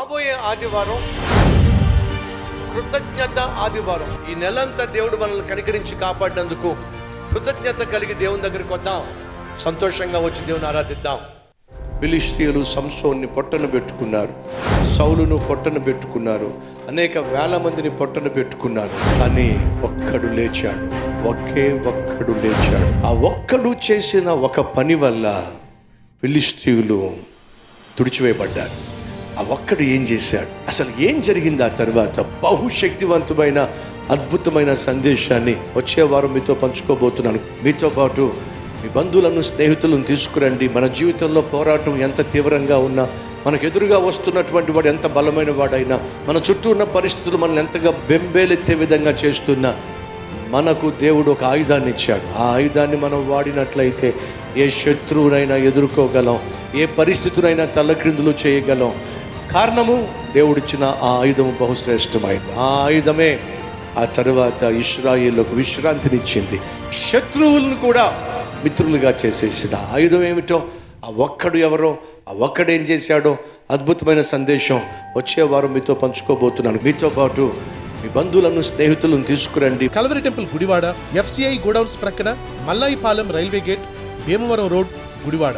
రాబోయే ఆదివారం కృతజ్ఞత ఆదివారం. ఈ నెలంతా దేవుడు మనల్ని కనికరించి కాపాడినందుకు కృతజ్ఞత కలిగి దేవుని దగ్గరికి వద్దాం. సంతోషంగా వచ్చి దేవుని ఆరాధిద్దాం. ఫిలిష్తీయులు సంసోన్ని పొట్టన పెట్టుకున్నారు, సౌలును పొట్టన పెట్టుకున్నారు, అనేక వేల మందిని పొట్టన పెట్టుకున్నారు. కానీ ఒక్కడు లేచాడు, ఒక్కడు లేచాడు. ఆ ఒక్కడు చేసిన ఒక పని వల్ల ఫిలిష్తీయులు తుడిచివేయబడ్డారు. ఆ ఒక్కడు ఏం చేశాడు, అసలు ఏం జరిగింది? ఆ తర్వాత బహుశక్తివంతమైన అద్భుతమైన సందేశాన్ని వచ్చే వారం మీతో పంచుకోబోతున్నాను. మీతో పాటు మీ బంధువులను, స్నేహితులను తీసుకురండి. మన జీవితంలో పోరాటం ఎంత తీవ్రంగా ఉన్నా, మనకు ఎదురుగా వస్తున్నటువంటి వాడు ఎంత బలమైన వాడైనా, మన చుట్టూ ఉన్న పరిస్థితులు మనల్ని ఎంతగా బెంబేలెత్తే విధంగా చేస్తున్నా, మనకు దేవుడు ఒక ఆయుధాన్ని ఇచ్చాడు. ఆ ఆయుధాన్ని మనం వాడినట్లయితే ఏ శత్రువునైనా ఎదుర్కోగలం, ఏ పరిస్థితునైనా తలక్రిందులు చేయగలం. కారణము, దేవుడిచ్చిన ఆ ఆయుధము బహుశ్రేష్టమైంది. ఆ ఆయుధమే ఆ తరువాత ఇశ్రాయేలుకు విశ్రాంతినిచ్చింది, శత్రువులను కూడా మిత్రులుగా చేసేసిన ఆయుధం ఏమిటో, ఆ ఒక్కడు ఎవరో, ఆ ఒక్కడేం చేశాడో, అద్భుతమైన సందేశం వచ్చే వారం మీతో పంచుకోబోతున్నాను. మీతో పాటు మీ బంధువులను, స్నేహితులను తీసుకురండి. Calvary temple Gudivada, FCI godowns ప్రక్కన, Mallayipalem railway gate, Bhimavaram road, Gudivada.